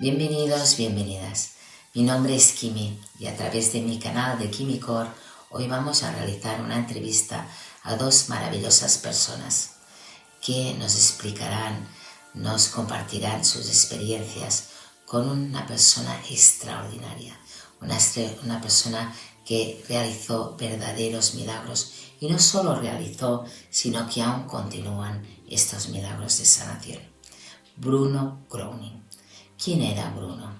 Bienvenidos, bienvenidas. Mi nombre es Kimi y a través de mi canal de KimiCore hoy vamos a realizar una entrevista a dos maravillosas personas que nos explicarán, nos compartirán sus experiencias con una persona extraordinaria, una persona que realizó verdaderos milagros y no solo realizó, sino que aún continúan estos milagros de sanación. Bruno Groening. ¿Quién era Bruno?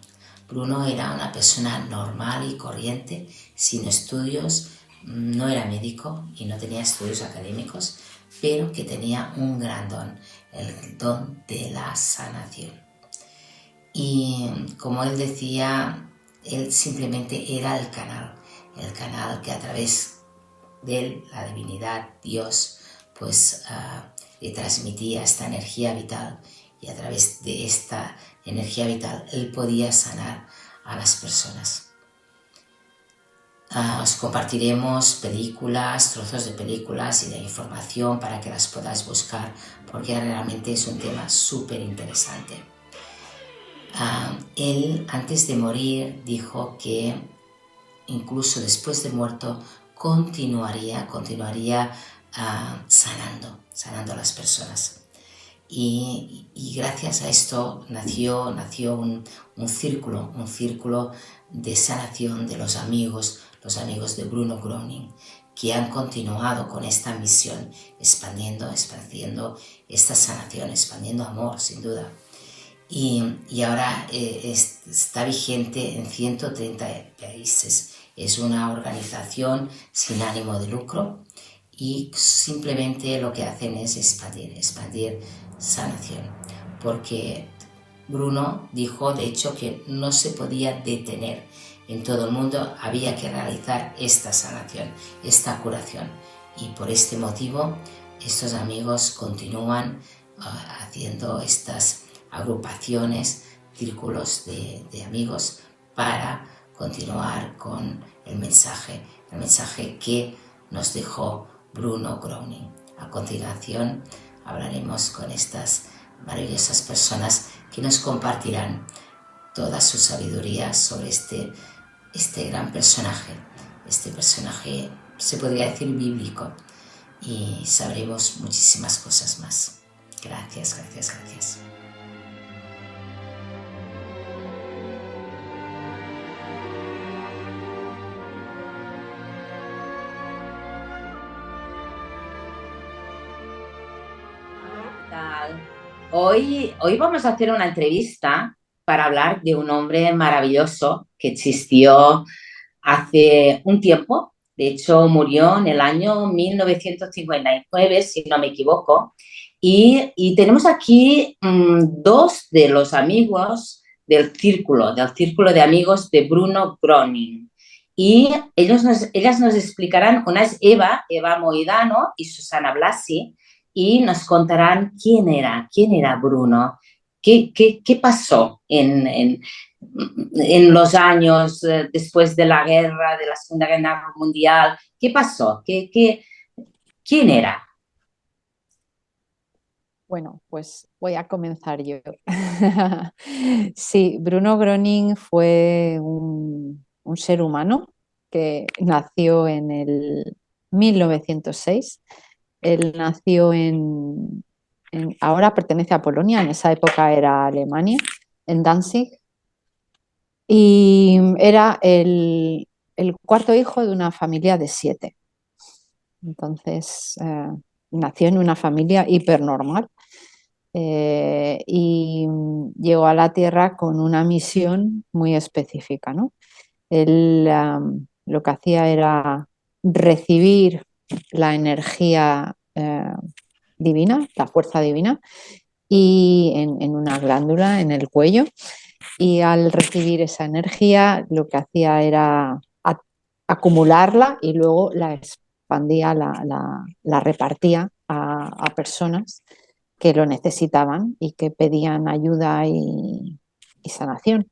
Bruno era una persona normal y corriente, sin estudios, no era médico y no tenía estudios académicos, pero que tenía un gran don, el don de la sanación. Y como él decía, él simplemente era el canal que a través de él, la divinidad, Dios, pues le transmitía esta energía vital y a través de esta energía vital él podía sanar a las personas. Os compartiremos películas, trozos de películas y de información para que las podáis buscar porque realmente es un tema súper interesante. Él antes de morir dijo que incluso después de muerto continuaría sanando a las personas. Y gracias a esto nació un círculo de sanación de los amigos de Bruno Groening, que han continuado con esta misión, expandiendo esta sanación, expandiendo amor, sin duda. Y ahora está vigente en 130 países. Es una organización sin ánimo de lucro y simplemente lo que hacen es expandir sanación. Porque Bruno dijo, de hecho, que no se podía detener. En todo el mundo había que realizar esta sanación, esta curación. Y por este motivo, estos amigos continúan haciendo estas agrupaciones, círculos de amigos para continuar con el mensaje que nos dejó Bruno Groening. A continuación hablaremos con estas maravillosas personas que nos compartirán toda su sabiduría sobre este gran personaje, este personaje se podría decir bíblico, y sabremos muchísimas cosas más. Gracias, gracias, gracias. Hoy vamos a hacer una entrevista para hablar de un hombre maravilloso que existió hace un tiempo. De hecho, murió en el año 1959, si no me equivoco. Y tenemos aquí dos de los amigos del círculo de amigos de Bruno Groening. Y ellas nos explicarán, una es Eva Moidano y Susana Blasi, y nos contarán quién era Bruno, qué pasó en los años después de la guerra, de la Segunda Guerra Mundial. ¿Qué pasó? ¿Quién era? Bueno, pues voy a comenzar yo. Sí, Bruno Groening fue un ser humano que nació en el 1906. Él nació ahora pertenece a Polonia, en esa época era Alemania, en Danzig, y era el cuarto hijo de una familia de 7. Entonces, nació en una familia hipernormal. Y llegó a la Tierra con una misión muy específica, ¿no? Él lo que hacía era recibir la energía divina, la fuerza divina, y en una glándula en el cuello. Y al recibir esa energía, lo que hacía era acumularla y luego la expandía, la repartía a personas que lo necesitaban y que pedían ayuda y sanación.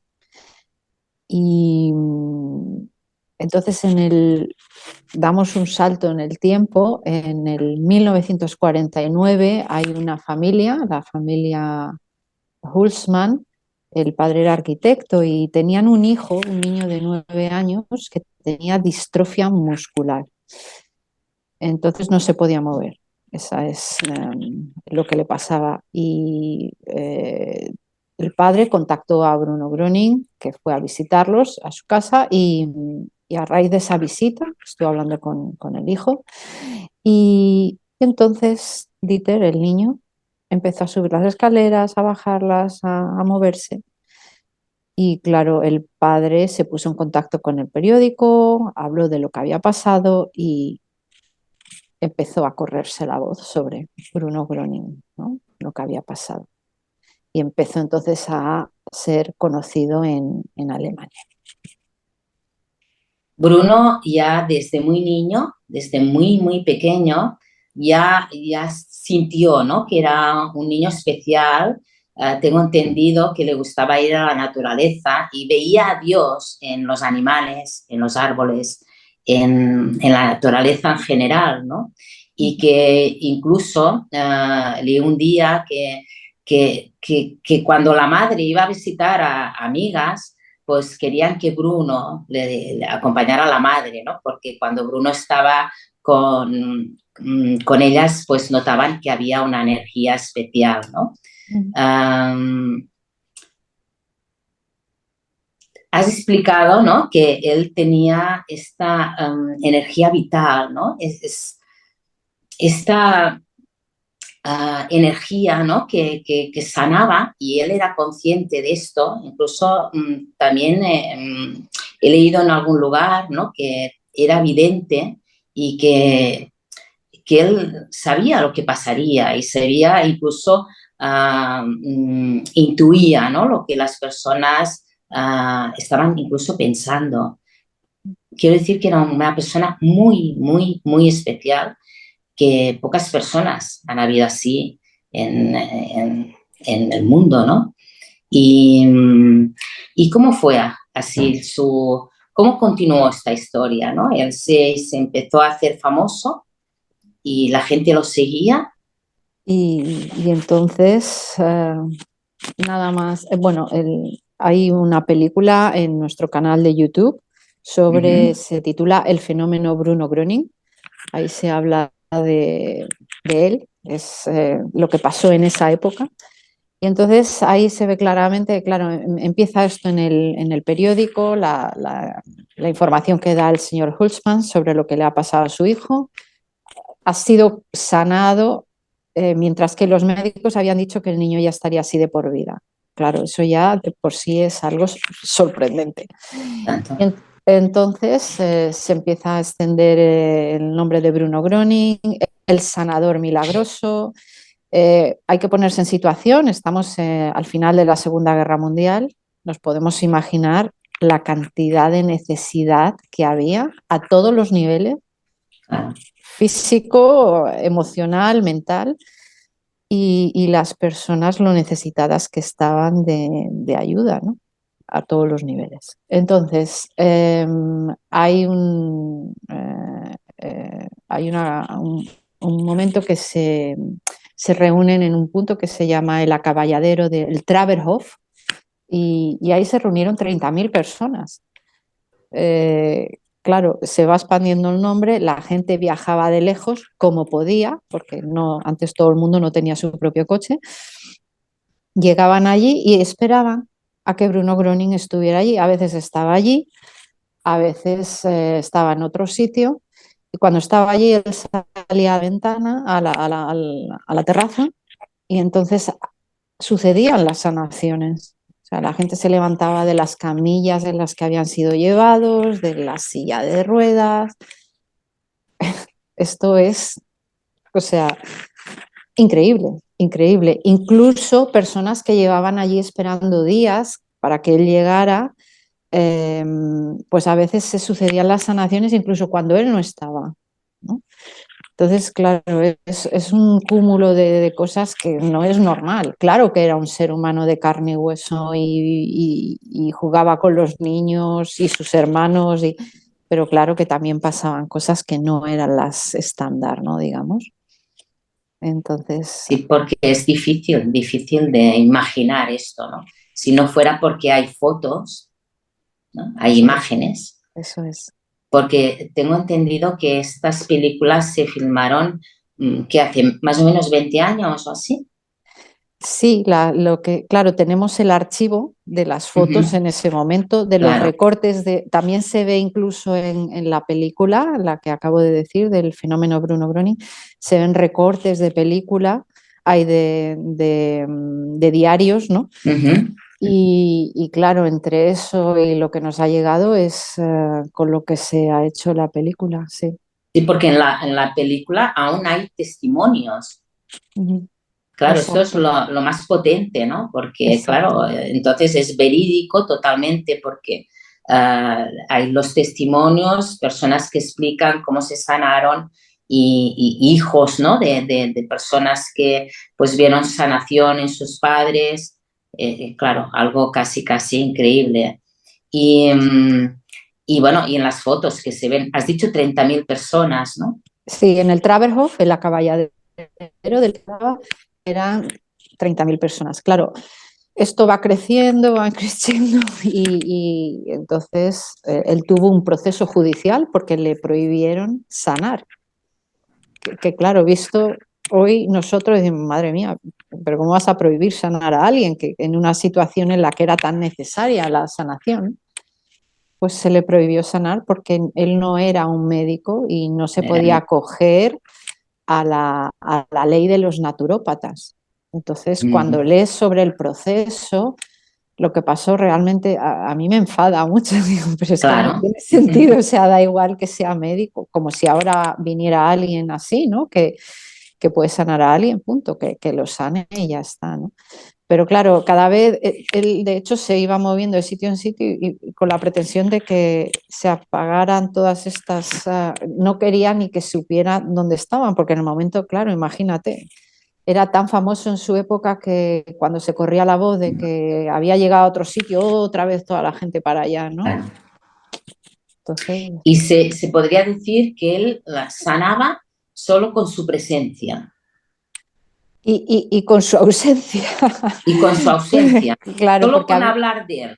Y entonces damos un salto en el tiempo. En el 1949 hay una familia, la familia Hulsman, El padre era arquitecto y tenían un hijo, un niño de 9 años, que tenía distrofia muscular. Entonces no se podía mover. Esa es lo que le pasaba. Y el padre contactó a Bruno Gröning, que fue a visitarlos a su casa, y a raíz de esa visita, estuve hablando con el hijo, y entonces Dieter, el niño, empezó a subir las escaleras, a bajarlas, a moverse. Y claro, el padre se puso en contacto con el periódico, habló de lo que había pasado y empezó a correrse la voz sobre Bruno Gröning, ¿no? Lo que había pasado. Y empezó entonces a ser conocido en Alemania. Bruno ya desde muy niño, desde muy pequeño, ya sintió, ¿no? Que era un niño especial. Tengo entendido que le gustaba ir a la naturaleza y veía a Dios en los animales, en los árboles, en la naturaleza en general, ¿no? Y que incluso leí un día que cuando la madre iba a visitar a amigas, pues querían que Bruno le acompañara a la madre, ¿no? Porque cuando Bruno estaba con ellas, pues notaban que había una energía especial, ¿no? Um, Has explicado, ¿no? Que él tenía esta energía vital, ¿no? Esta energía, ¿no? Que sanaba y él era consciente de esto. Incluso también he leído en algún lugar, ¿no? Que era evidente y que él sabía lo que pasaría y sabía incluso intuía, ¿no? Lo que las personas estaban incluso pensando. Quiero decir que era una persona muy especial, que pocas personas han habido así en el mundo, ¿no? Y, y cómo fue así cómo continuó esta historia, ¿no? Él se empezó a hacer famoso y la gente lo seguía. Y entonces, nada más, bueno, hay una película en nuestro canal de YouTube se titula El fenómeno Bruno Gröning. Ahí se habla de él, es lo que pasó en esa época. Y entonces ahí se ve claramente, claro, empieza esto en el periódico, la información que da el señor Hulsmann sobre lo que le ha pasado a su hijo. Ha sido sanado, mientras que los médicos habían dicho que el niño ya estaría así de por vida. Claro, eso ya de por sí es algo sorprendente. Tanto. Entonces se empieza a extender el nombre de Bruno Gröning, el sanador milagroso. Hay que ponerse en situación, estamos al final de la Segunda Guerra Mundial, nos podemos imaginar la cantidad de necesidad que había a todos los niveles, Claro. físico, emocional, mental, y las personas lo necesitadas que estaban de ayuda, ¿no? A todos los niveles. Entonces, hay un momento que se reúnen en un punto que se llama el acaballadero del Traberhof, y ahí se reunieron 30.000 personas. Claro, se va expandiendo el nombre, la gente viajaba de lejos como podía, porque no, antes todo el mundo no tenía su propio coche. Llegaban allí y esperaban a que Bruno Gröning estuviera allí. A veces estaba allí, a veces estaba en otro sitio. Y cuando estaba allí, él salía a la ventana, a la terraza, y entonces sucedían las sanaciones. O sea, la gente se levantaba de las camillas en las que habían sido llevados, de la silla de ruedas. Esto es, o sea, increíble, increíble. Incluso personas que llevaban allí esperando días para que él llegara, pues a veces se sucedían las sanaciones incluso cuando él no estaba, ¿no? Entonces, claro, es un cúmulo de cosas que no es normal. Claro que era un ser humano de carne y hueso y jugaba con los niños y sus hermanos, pero claro que también pasaban cosas que no eran las estándar, ¿no? Digamos. Entonces, Sí, porque es difícil de imaginar esto, ¿no? si no fuera porque hay fotos, ¿no? Hay Eso es, imágenes, eso es. porque tengo entendido que estas películas se filmaron que hace más o menos 20 años o así. Sí, claro, tenemos el archivo de las fotos Ujú, en ese momento, de los claro. recortes también se ve incluso en la película, la que acabo de decir, del fenómeno Bruno Gröning, se ven recortes de película, hay de diarios, ¿no? Ujú. Y claro, entre eso y lo que nos ha llegado es con lo que se ha hecho la película, sí. Sí, porque en la película aún hay testimonios. Ujú. Claro, esto es Exacto, lo más potente, ¿no? Porque, exacto. claro, entonces es verídico totalmente porque hay los testimonios, personas que explican cómo se sanaron y hijos, ¿no? De personas que pues vieron sanación en sus padres. Claro, algo casi, casi increíble. Y, y bueno, y en las fotos que se ven, has dicho 30.000 personas, ¿no? Sí, en el Traberhof, en la caballadero del Traba, eran 30.000 personas. Claro, esto va creciendo y entonces él tuvo un proceso judicial porque le prohibieron sanar. Claro, visto hoy nosotros decimos, madre mía, pero ¿cómo vas a prohibir sanar a alguien que en una situación en la que era tan necesaria la sanación? Pues se le prohibió sanar porque él no era un médico y no se podía acoger a la ley de los naturópatas. Entonces, cuando Ujú. lees sobre el proceso, lo que pasó realmente a mí me enfada mucho, digo, pero es que no Claro. tiene sentido, o sea, da igual que sea médico, como si ahora viniera alguien así, ¿no? Que puede sanar a alguien, punto, que lo sane y ya está, ¿no? Pero claro, cada vez él de hecho se iba moviendo de sitio en sitio y con la pretensión de que se apagaran todas estas, no quería ni que supiera dónde estaban, porque en el momento, claro, imagínate, era tan famoso en su época que cuando se corría la voz de que había llegado a otro sitio, otra vez toda la gente para allá, ¿no? Claro. Entonces, Y se podría decir que él la sanaba solo con su presencia y con su ausencia, y con su ausencia, claro, solo porque con hablar de él.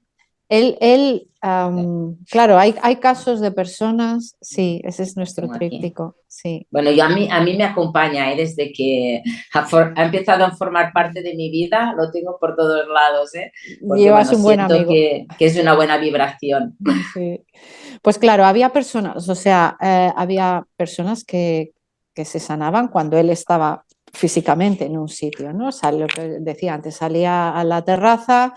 claro, hay casos de personas, sí, ese es nuestro Tengo aquí. tríptico, sí. Bueno, a mí me acompaña, desde que ha empezado a formar parte de mi vida, lo tengo por todos lados, porque Llevas bueno, un buen siento amigo. que es una buena vibración. Sí. Pues claro, había personas, o sea, había personas que se sanaban cuando él estaba físicamente en un sitio, ¿no? O sea, lo que decía antes, salía a la terraza,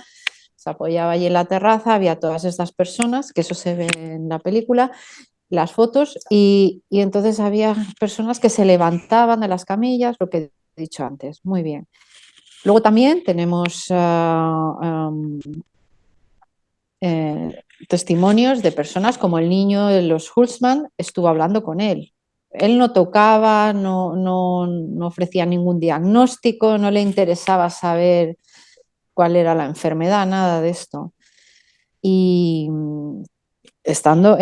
se apoyaba allí en la terraza, había todas estas personas, que eso se ve en la película, las fotos, y entonces había personas que se levantaban de las camillas, lo que he dicho antes, muy bien. Luego también tenemos testimonios de personas como el niño de los Hulsman estuvo hablando con él. Él no tocaba, no ofrecía ningún diagnóstico, no le interesaba saber cuál era la enfermedad, nada de esto. Y estando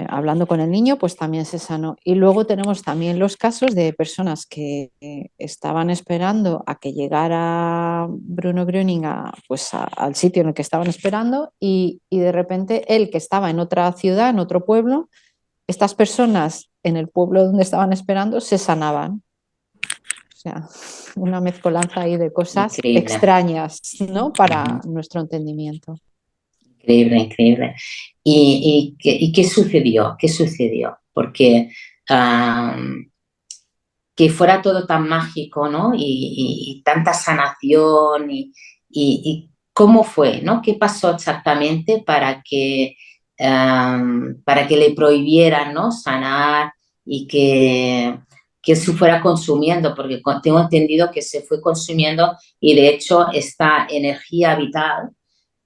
hablando con el niño, pues también se sanó. Y luego tenemos también los casos de personas que estaban esperando a que llegara Bruno Gröning al sitio en el que estaban esperando y de repente él que estaba en otra ciudad, en otro pueblo, estas personas en el pueblo donde estaban esperando se sanaban. O sea, una mezcolanza ahí de cosas Increíble, extrañas, ¿no? Para nuestro entendimiento. increíble, increíble. ¿Y qué sucedió? ¿Qué sucedió? Porque que fuera todo tan mágico, ¿no? Y tanta sanación y cómo fue, ¿no? ¿Qué pasó exactamente para que le prohibieran, ¿no? Sanar y que se fuera consumiendo, porque tengo entendido que se fue consumiendo y de hecho esta energía vital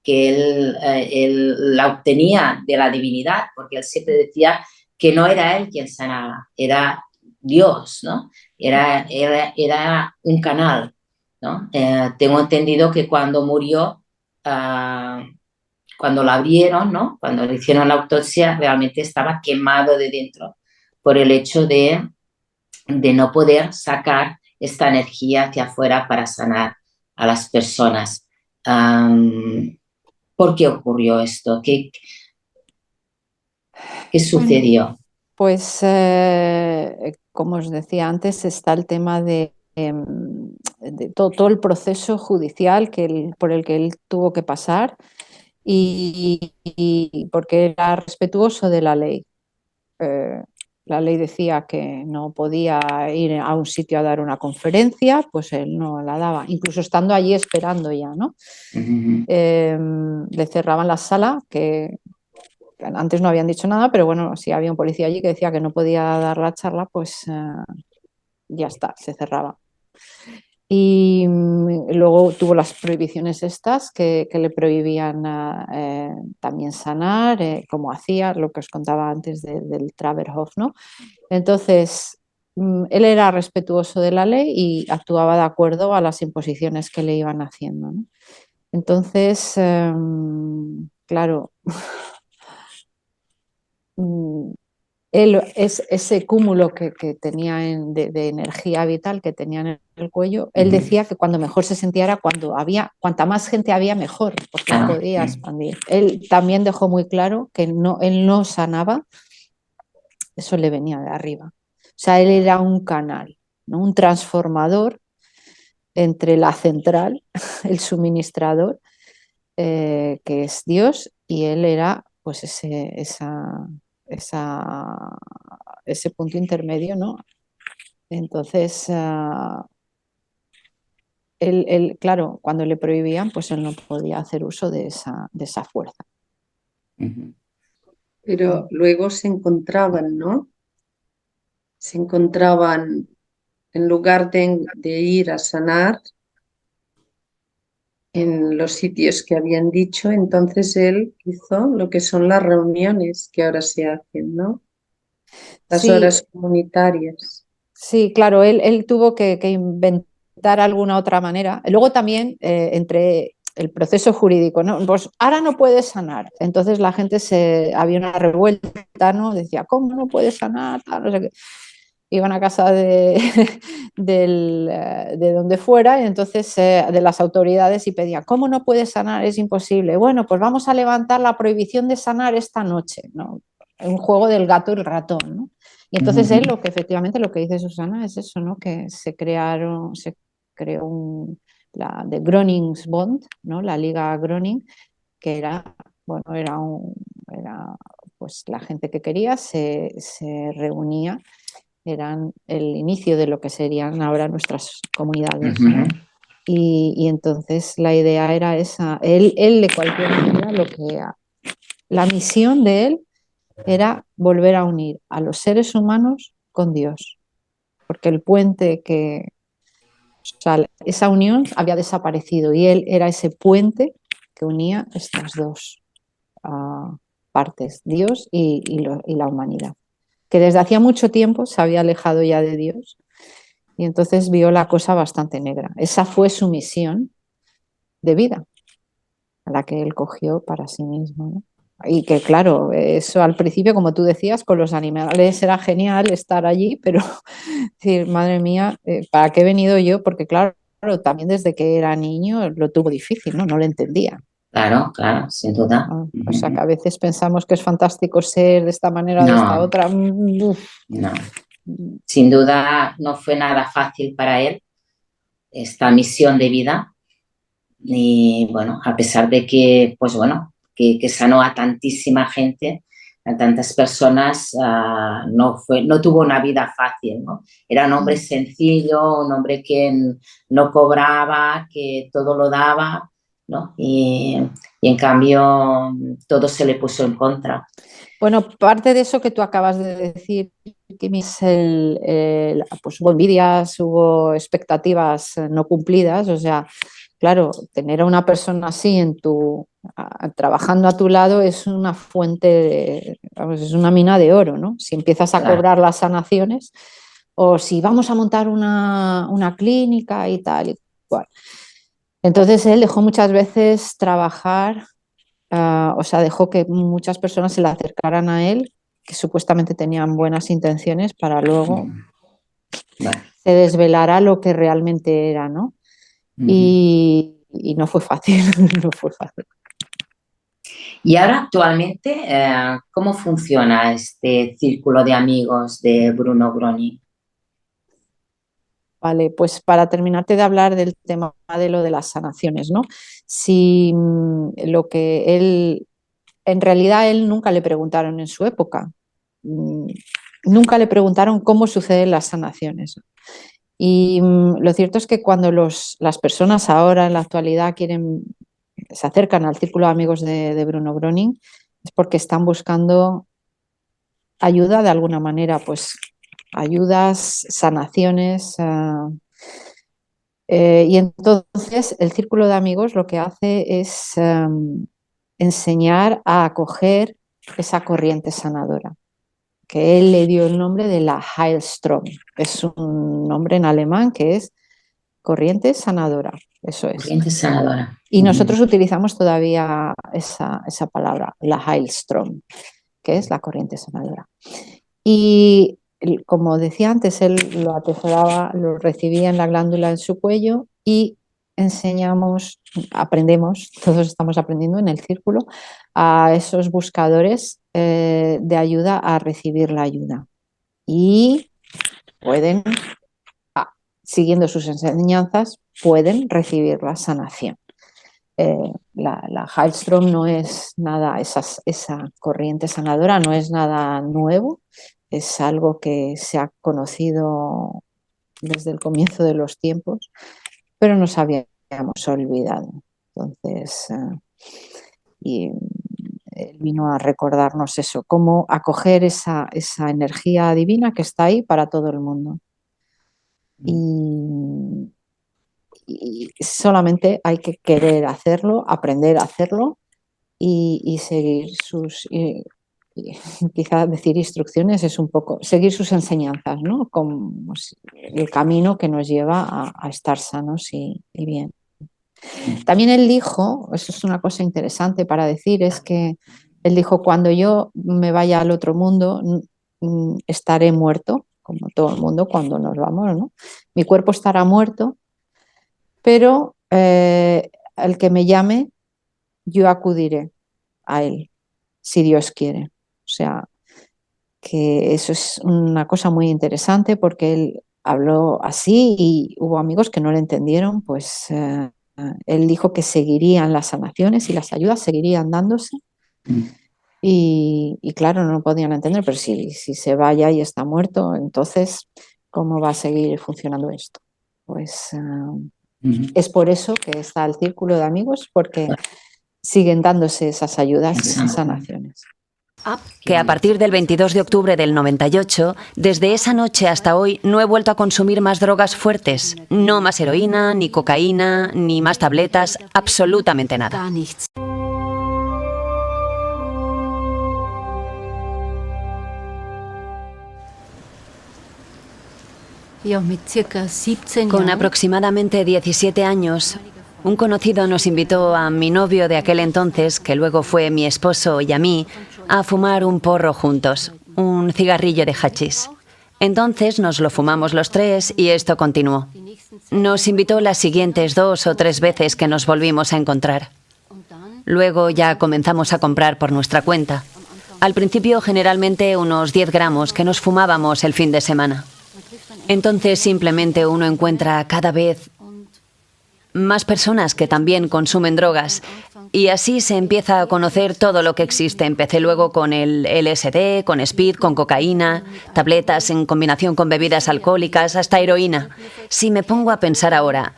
que él la obtenía de la divinidad, porque él siempre decía que no era él quien sanaba, era Dios, ¿no? Era un canal, ¿no? Tengo entendido que cuando murió, cuando la abrieron, ¿no? Cuando le hicieron la autopsia, realmente estaba quemado de dentro por el hecho de no poder sacar esta energía hacia afuera para sanar a las personas. ¿Por qué ocurrió esto? ¿Qué Bueno, sucedió? pues como os decía antes, está el tema de todo el proceso judicial por el que él tuvo que pasar y porque era respetuoso de la ley. Eh, la ley decía que no podía ir a un sitio a dar una conferencia, pues él no la daba, incluso estando allí esperando ya, ¿no? Ujú, Le cerraban la sala, que antes no habían dicho nada, pero bueno, si había un policía allí que decía que no podía dar la charla, pues ya está, se cerraba. Y luego tuvo las prohibiciones estas que le prohibían también sanar, como hacía, lo que os contaba antes del Traberhof, ¿no? Entonces, él era respetuoso de la ley y actuaba de acuerdo a las imposiciones que le iban haciendo, ¿no? Entonces, claro, mm, ese cúmulo que tenía de energía vital que tenía en el cuello, él ujú. decía que cuando mejor se sentía era cuanta más gente había mejor, porque Claro. podía expandir. Él también dejó muy claro que él no sanaba, eso le venía de arriba. O sea, él era un canal, ¿no? Un transformador entre la central, el suministrador, que es Dios, y él era pues esa, ese punto intermedio, ¿no? Entonces, claro, cuando le prohibían, pues él no podía hacer uso de esa fuerza. Ujú. Pero luego se encontraban, ¿no? Se encontraban, en lugar de ir a sanar en los sitios que habían dicho, entonces él hizo lo que son las reuniones que ahora se hacen, ¿no? Las Sí, horas comunitarias. sí, claro, él tuvo que inventar alguna otra manera. Luego también entre el proceso jurídico, ¿no? Pues ahora no puede sanar. Entonces la gente había una revuelta, ¿no? Decía, ¿cómo no puede sanar? Tal, no sé qué. Iban a casa de donde fuera y entonces de las autoridades y pedían, ¿cómo no puede sanar? Es imposible. Bueno, pues vamos a levantar la prohibición de sanar esta noche, ¿no? Un juego del gato y el ratón, ¿no? Y entonces él, Ujú, efectivamente, lo que dice Susana es eso, ¿no? Que se creó la de Groningsbond, ¿no? La Liga Groning, que era, bueno, era pues la gente que quería se reunía, eran el inicio de lo que serían ahora nuestras comunidades, ¿no? ujú, Y entonces la idea era esa, él de cualquier manera la misión de él era volver a unir a los seres humanos con Dios, porque el puente o sea, esa unión había desaparecido y él era ese puente que unía estas dos partes, Dios y la humanidad, que desde hacía mucho tiempo se había alejado ya de Dios y entonces vio la cosa bastante negra. Esa fue su misión de vida, a la que él cogió para sí mismo, ¿no? Y que claro, eso al principio, como tú decías, con los animales era genial estar allí, pero decir, madre mía, ¿para qué he venido yo? Porque claro, también desde que era niño lo tuvo difícil, ¿no? No lo entendía. claro, claro, sin duda. ¿No? O sea, que Ujú. a veces pensamos que es fantástico ser de esta manera o de esta No, otra. no. Sin duda no fue nada fácil para él esta misión de vida. Y bueno, a pesar de que, pues bueno, que sanó a tantísima gente, a tantas personas, no tuvo una vida fácil, ¿no? Era un hombre sencillo, un hombre que no cobraba, que todo lo daba, ¿no? Y en cambio todo se le puso en contra. Bueno, parte de eso que tú acabas de decir, Kimi, es pues hubo envidias, hubo expectativas no cumplidas, o sea, claro, tener a una persona así trabajando a tu lado es una fuente, vamos, es una mina de oro, ¿no? Si empiezas a Claro. cobrar las sanaciones o si vamos a montar una clínica y tal y cual. Entonces él dejó muchas veces trabajar, o sea, dejó que muchas personas se le acercaran a él, que supuestamente tenían buenas intenciones, para luego Bueno. se desvelara lo que realmente era, ¿no? Ujú. y no fue fácil, no fue fácil. Y ahora actualmente, ¿cómo funciona este círculo de amigos de Bruno Groening? Vale, pues para terminarte de hablar del tema de lo de las sanaciones, ¿no? Si lo que él, en realidad él nunca le preguntaron en su época, nunca le preguntaron cómo suceden las sanaciones. Y lo cierto es que cuando las personas ahora en la actualidad se acercan al círculo de amigos de Bruno Groening, es porque están buscando ayuda de alguna manera, pues ayudas, sanaciones. Y entonces el círculo de amigos lo que hace es enseñar a acoger esa corriente sanadora, que él le dio el nombre de la Heilstrom. Es un nombre en alemán que es corriente sanadora, eso es. Corriente sanadora. Y nosotros utilizamos todavía esa palabra, la Heilstrom, que es la corriente sanadora. Y como decía antes, él lo atesoraba, lo recibía en la glándula en su cuello y aprendemos, todos estamos aprendiendo en el círculo, a esos buscadores de ayuda a recibir la ayuda. Y pueden, siguiendo sus enseñanzas, pueden recibir la sanación. La Heilstrom no es nada, esa corriente sanadora no es nada nuevo, es algo que se ha conocido desde el comienzo de los tiempos, pero nos habíamos olvidado. Entonces, y él vino a recordarnos eso, cómo acoger esa energía divina que está ahí para todo el mundo. Y solamente hay que querer hacerlo, aprender a hacerlo y seguir quizás decir instrucciones es un poco, seguir sus enseñanzas, ¿no? Como el camino que nos lleva a estar sanos y bien. También él dijo, eso es una cosa interesante para decir, es que él dijo, cuando yo me vaya al otro mundo, estaré muerto, como todo el mundo cuando nos vamos, ¿no? Mi cuerpo estará muerto, pero el que me llame, yo acudiré a él, si Dios quiere. O sea, que eso es una cosa muy interesante porque él habló así y hubo amigos que no le entendieron, pues él dijo que seguirían las sanaciones y las ayudas seguirían dándose. Y claro, no podían entender, pero si se va ya y está muerto, entonces, ¿cómo va a seguir funcionando esto? Pues es por eso que está el círculo de amigos, porque siguen dándose esas ayudas y esas sanaciones. Que a partir del 22 de octubre del 98, desde esa noche hasta hoy, no he vuelto a consumir más drogas fuertes. No más heroína, ni cocaína, ni más tabletas, absolutamente nada. Con aproximadamente 17 años, un conocido nos invitó a mi novio de aquel entonces, que luego fue mi esposo, y a mí, a fumar un porro juntos, un cigarrillo de hachís. Entonces nos lo fumamos los tres y esto continuó. Nos invitó las siguientes 2 o 3 veces que nos volvimos a encontrar. Luego ya comenzamos a comprar por nuestra cuenta. Al principio generalmente unos 10 gramos que nos fumábamos el fin de semana. Entonces simplemente uno encuentra cada vez más personas que también consumen drogas y así se empieza a conocer todo lo que existe. Empecé luego con el LSD, con speed, con cocaína, tabletas en combinación con bebidas alcohólicas, hasta heroína. Si me pongo a pensar ahora,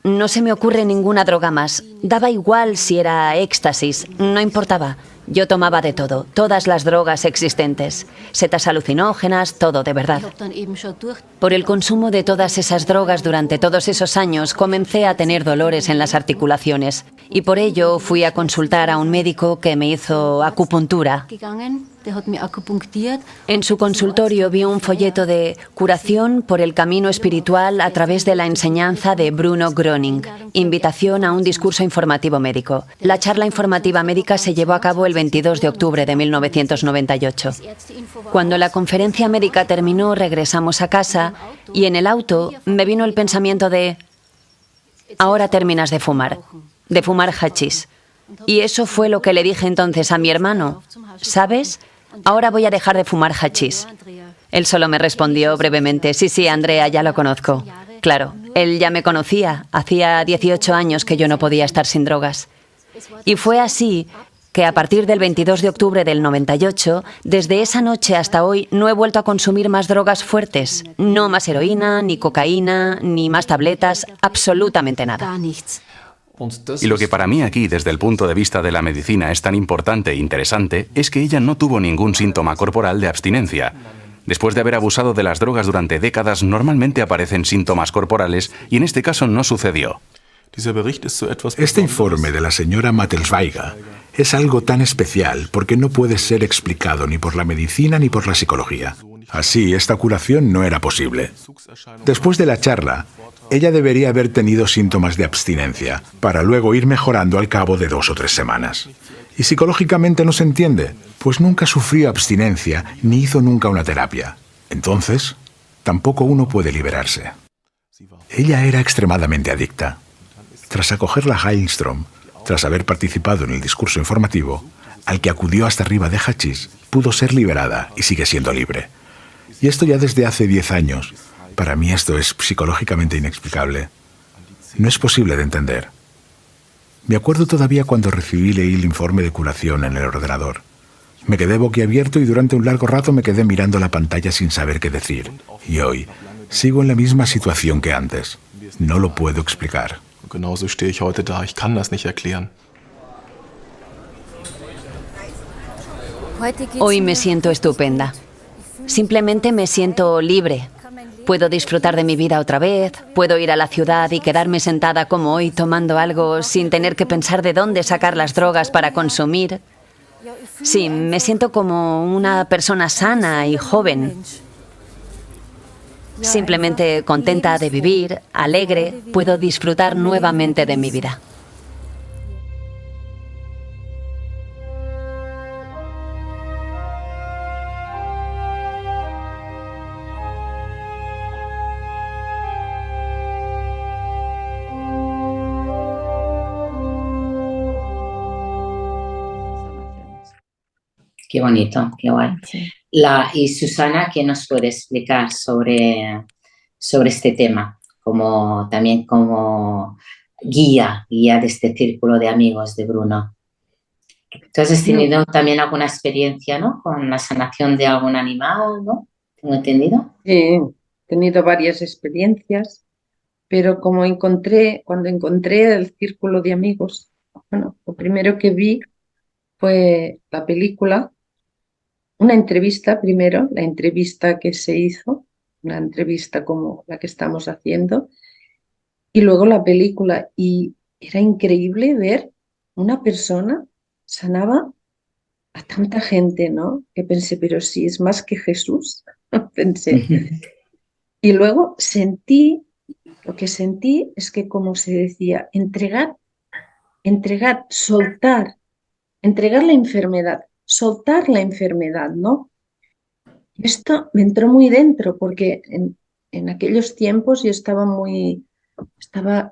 no se me ocurre ninguna droga más. Daba igual si era éxtasis, no importaba. Yo tomaba de todo, todas las drogas existentes, setas alucinógenas, todo de verdad. Por el consumo de todas esas drogas durante todos esos años comencé a tener dolores en las articulaciones y por ello fui a consultar a un médico que me hizo acupuntura. En su consultorio vi un folleto de curación por el camino espiritual a través de la enseñanza de Bruno Groening, invitación a un discurso informativo médico. La charla informativa médica se llevó a cabo el 22 de octubre de 1998. Cuando la conferencia médica terminó, regresamos a casa y en el auto me vino el pensamiento de ahora terminas de fumar hachís. Y eso fue lo que le dije entonces a mi hermano. ¿Sabes? Ahora voy a dejar de fumar hachís. Él solo me respondió brevemente, sí, Andrea, ya lo conozco. Claro, él ya me conocía. Hacía 18 años que yo no podía estar sin drogas. Y fue así que a partir del 22 de octubre del 98, desde esa noche hasta hoy, no he vuelto a consumir más drogas fuertes. No más heroína, ni cocaína, ni más tabletas, absolutamente nada. Y lo que para mí aquí, desde el punto de vista de la medicina, es tan importante e interesante, es que ella no tuvo ningún síntoma corporal de abstinencia. Después de haber abusado de las drogas durante décadas, normalmente aparecen síntomas corporales y en este caso no sucedió. Este informe de la señora Mattelsweiger es algo tan especial porque no puede ser explicado ni por la medicina ni por la psicología. Así, esta curación no era posible. Después de la charla, ella debería haber tenido síntomas de abstinencia, para luego ir mejorando al cabo de 2 o 3 semanas. Y psicológicamente no se entiende, pues nunca sufrió abstinencia ni hizo nunca una terapia. Entonces, tampoco uno puede liberarse. Ella era extremadamente adicta. Tras acoger la Heilström, tras haber participado en el discurso informativo, al que acudió hasta arriba de hachís, pudo ser liberada y sigue siendo libre. Y esto ya desde hace 10 años. Para mí esto es psicológicamente inexplicable. No es posible de entender. Me acuerdo todavía cuando recibí y leí el informe de curación en el ordenador. Me quedé boquiabierto y durante un largo rato me quedé mirando la pantalla sin saber qué decir. Y hoy sigo en la misma situación que antes. No lo puedo explicar. Genauso stehe ich heute da. Ich kann das nicht erklären. Hoy me siento estupenda. Simplemente me siento libre. Puedo disfrutar de mi vida otra vez, puedo ir a la ciudad y quedarme sentada como hoy tomando algo sin tener que pensar de dónde sacar las drogas para consumir. Sí, me siento como una persona sana y joven. Simplemente contenta de vivir, alegre, puedo disfrutar nuevamente de mi vida. Qué bonito, qué guay. Sí. Y Susana, ¿qué nos puede explicar sobre este tema? También como guía de este círculo de amigos de Bruno. Tú has tenido también alguna experiencia, ¿no? Con la sanación de algún animal, ¿no? ¿Tengo entendido? He tenido varias experiencias, pero cuando encontré el círculo de amigos, bueno, lo primero que vi fue la película, una entrevista primero, la entrevista que se hizo, una entrevista como la que estamos haciendo, y luego la película. Y era increíble ver una persona sanaba a tanta gente, ¿no? Que pensé, pero si es más que Jesús, pensé. Y luego lo que sentí es que, como se decía, entregar, soltar, entregar la enfermedad, soltar la enfermedad, ¿no? Esto me entró muy dentro porque en aquellos tiempos yo estaba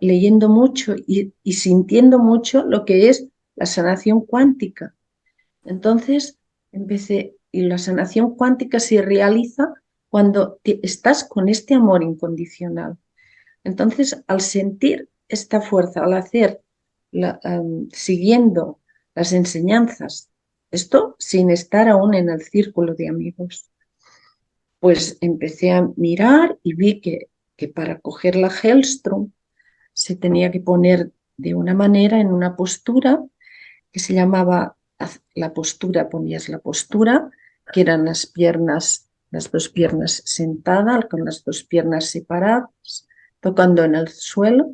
leyendo mucho y sintiendo mucho lo que es la sanación cuántica. Entonces y la sanación cuántica se realiza cuando estás con este amor incondicional. Entonces, al sentir esta fuerza, al hacer, siguiendo las enseñanzas, esto sin estar aún en el círculo de amigos, pues empecé a mirar y vi que para coger la Heilström se tenía que poner de una manera, en una postura que se llamaba ponías la postura, que eran las dos piernas sentadas, con las dos piernas separadas, tocando en el suelo,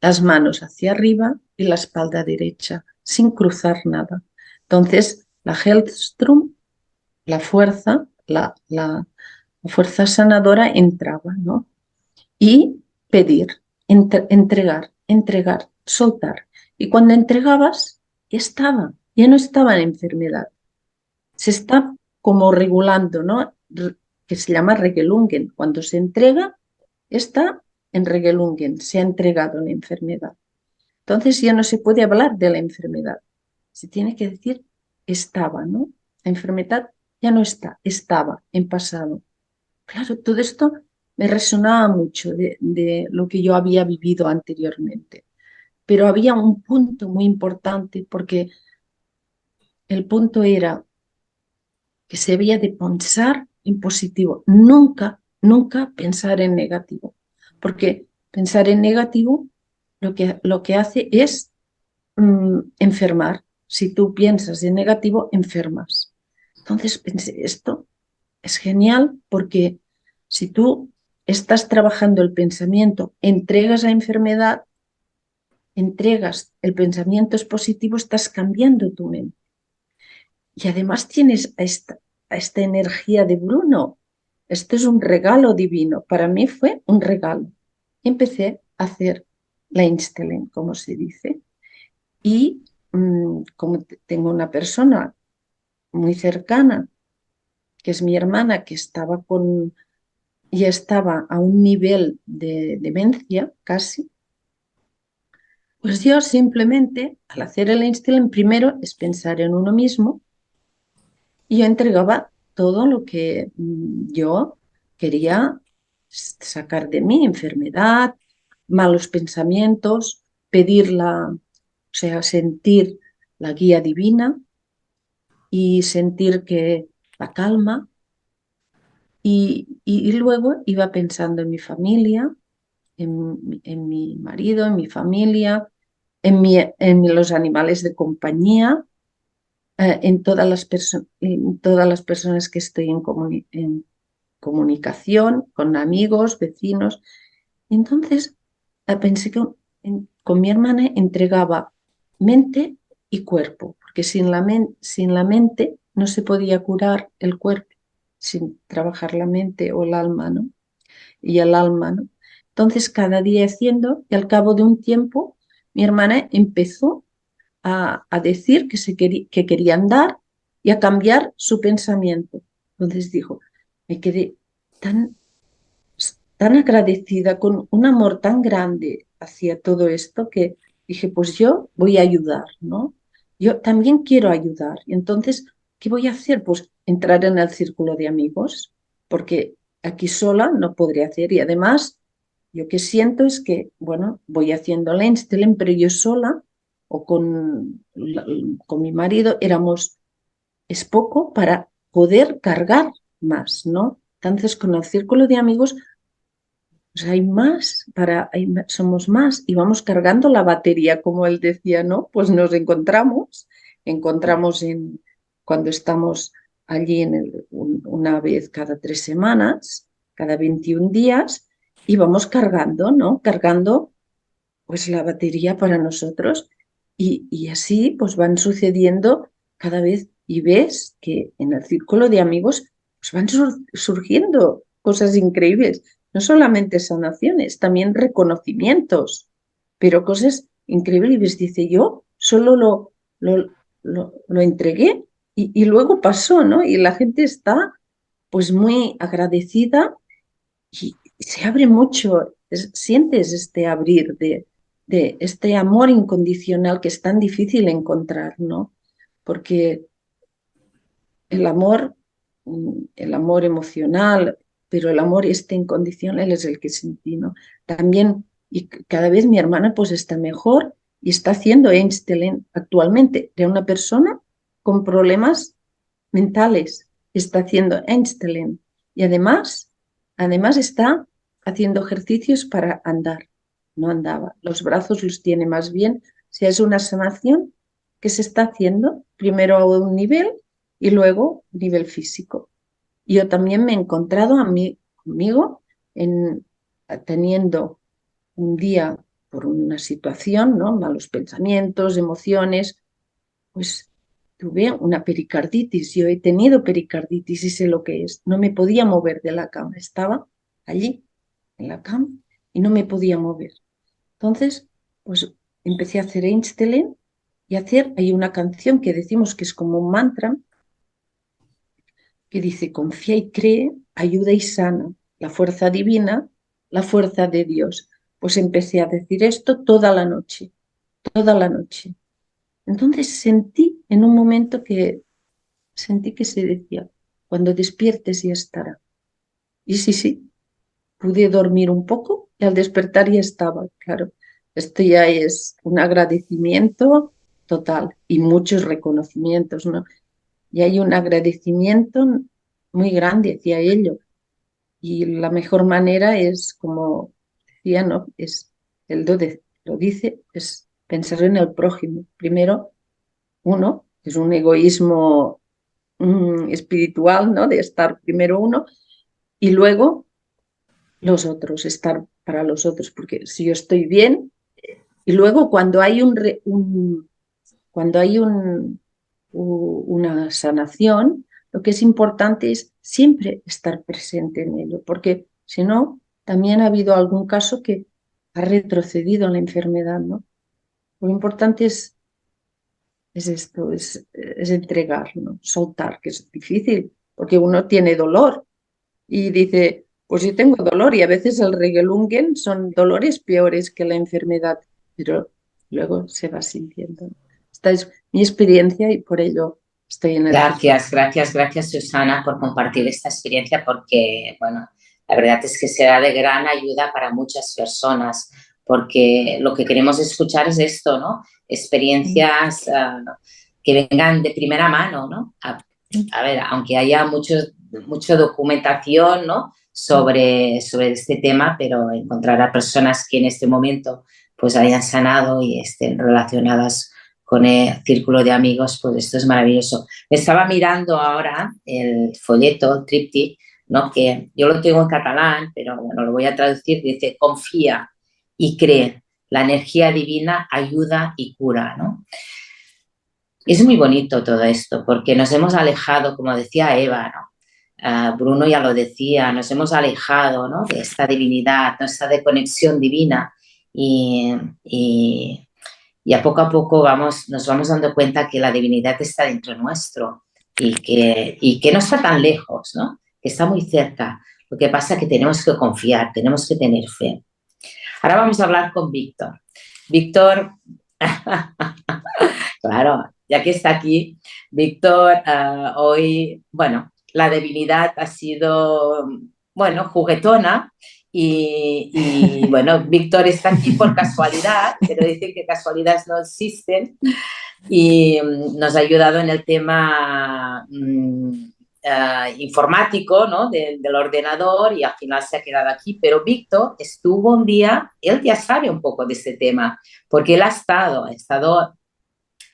las manos hacia arriba y la espalda derecha, sin cruzar nada. Entonces, la Heilström, la fuerza sanadora entraba, ¿no? Y pedir, entregar, soltar. Y cuando entregabas, ya no estaba en enfermedad. Se está como regulando, ¿no? Que se llama Regelungen. Cuando se entrega, está en Regelungen, se ha entregado la enfermedad. Entonces ya no se puede hablar de la enfermedad, se tiene que decir estaba, ¿no? La enfermedad ya no está, estaba en pasado. Claro, todo esto me resonaba mucho de lo que yo había vivido anteriormente. Pero había un punto muy importante porque el punto era que se había de pensar en positivo, nunca pensar en negativo, porque pensar en negativo lo que hace es enfermar. Si tú piensas en negativo, enfermas. Entonces pensé, esto es genial porque si tú estás trabajando el pensamiento, entregas la enfermedad, entregas el pensamiento es positivo, estás cambiando tu mente. Y además tienes a esta energía de Bruno. Esto es un regalo divino. Para mí fue un regalo. Empecé a hacer la Instelen, como se dice. Y como tengo una persona muy cercana, que es mi hermana, que ya estaba a un nivel de demencia casi, pues yo simplemente, al hacer el Instelen, primero es pensar en uno mismo. Y yo entregaba todo lo que yo quería sacar de mí, enfermedad, malos pensamientos, o sea, sentir la guía divina y sentir que la calma. Y luego iba pensando en mi familia, en mi marido, en mi familia, en los animales de compañía, en todas las personas que estoy en comunicación, con amigos, vecinos. Entonces pensé que con mi hermana entregaba mente y cuerpo, porque sin la mente no se podía curar el cuerpo, sin trabajar la mente o el alma, ¿no? Y el alma, ¿no? Entonces cada día haciendo, y al cabo de un tiempo, mi hermana empezó a decir que quería andar y a cambiar su pensamiento. Entonces dijo, me quedé tan agradecida, con un amor tan grande hacia todo esto, que dije, pues yo voy a ayudar, ¿no? Yo también quiero ayudar. Y entonces, ¿qué voy a hacer? Pues entrar en el círculo de amigos, porque aquí sola no podré hacer. Y además, yo que siento es que, bueno, voy haciendo la Instelen, pero yo sola o con mi marido es poco para poder cargar más, ¿no? Entonces, con el círculo de amigos pues somos más y vamos cargando la batería, como él decía, ¿no? Pues nos encontramos cuando estamos allí una vez cada 3 semanas, cada 21 días, y vamos cargando, ¿no? Cargando pues la batería para nosotros y así pues van sucediendo cada vez y ves que en el círculo de amigos pues van surgiendo cosas increíbles, no solamente sanaciones, también reconocimientos, pero cosas increíbles. Dice, yo solo lo entregué y luego pasó, ¿no? Y la gente está pues muy agradecida y se abre mucho, sientes este abrir de este amor incondicional que es tan difícil encontrar, ¿no? Porque el amor emocional, pero el amor este incondicional es el que sentí, ¿no? También, y cada vez mi hermana pues está mejor y está haciendo Einstein actualmente de una persona con problemas mentales, está haciendo Einstein y además está haciendo ejercicios para andar. No andaba, los brazos los tiene más bien. O sea, es una sanación que se está haciendo primero a un nivel y luego a nivel físico. Yo también me he encontrado conmigo teniendo un día por una situación, ¿no? Malos pensamientos, emociones, pues tuve una pericarditis. Yo he tenido pericarditis y sé lo que es. No me podía mover de la cama. Estaba allí, en la cama, y no me podía mover. Entonces, pues empecé a hacer Einstein y hay una canción que decimos que es como un mantra, que dice, confía y cree, ayuda y sana. La fuerza divina la fuerza de Dios. Pues empecé a decir esto toda la noche, toda la noche. Entonces sentí en un momento que se decía, cuando despiertes ya estará. Y sí, pude dormir un poco y al despertar ya estaba, claro. Esto ya es un agradecimiento total y muchos reconocimientos, ¿no? Y hay un agradecimiento muy grande hacia ello. Y la mejor manera es, como decía, ¿no? Es lo dice, es pensar en el prójimo. Primero, uno, es un egoísmo espiritual, ¿no? De estar primero uno y luego los otros, estar para los otros, porque si yo estoy bien, y luego cuando hay cuando hay una sanación, lo que es importante es siempre estar presente en ello, porque si no, también ha habido algún caso que ha retrocedido en la enfermedad, ¿no? Lo importante es esto, es entregar, ¿no? Soltar, que es difícil, porque uno tiene dolor y dice, pues yo tengo dolor y a veces el regelungen son dolores peores que la enfermedad, pero luego se va sintiendo. Esta es mi experiencia y por ello estoy en el... Gracias, Susana, por compartir esta experiencia, porque, bueno, la verdad es que será de gran ayuda para muchas personas, porque lo que queremos escuchar es esto, ¿no? Experiencias que vengan de primera mano, ¿no? A ver, aunque haya mucha documentación, ¿no? sobre este tema, pero encontrar a personas que en este momento pues hayan sanado y estén relacionadas con el círculo de amigos, pues esto es maravilloso. Me estaba mirando ahora el folleto, el tríptico, ¿no? Que yo lo tengo en catalán, pero bueno, lo voy a traducir, dice, confía y cree, la energía divina ayuda y cura, ¿no? Es muy bonito todo esto, porque nos hemos alejado, como decía Eva, ¿no? Bruno ya lo decía, nos hemos alejado, ¿no? De esta divinidad, ¿no? Esta de conexión divina y a poco nos vamos dando cuenta que la divinidad está dentro nuestro y que no está tan lejos, ¿no? Que está muy cerca. Lo que pasa es que tenemos que confiar, tenemos que tener fe. Ahora vamos a hablar con Víctor. Víctor, claro, ya que está aquí, Víctor, hoy, bueno, la divinidad ha sido, bueno, juguetona y bueno, Víctor está aquí por casualidad, pero dice que casualidades no existen y nos ha ayudado en el tema informático, ¿no? del ordenador y al final se ha quedado aquí, pero Víctor estuvo un día, él ya sabe un poco de este tema, porque él ha estado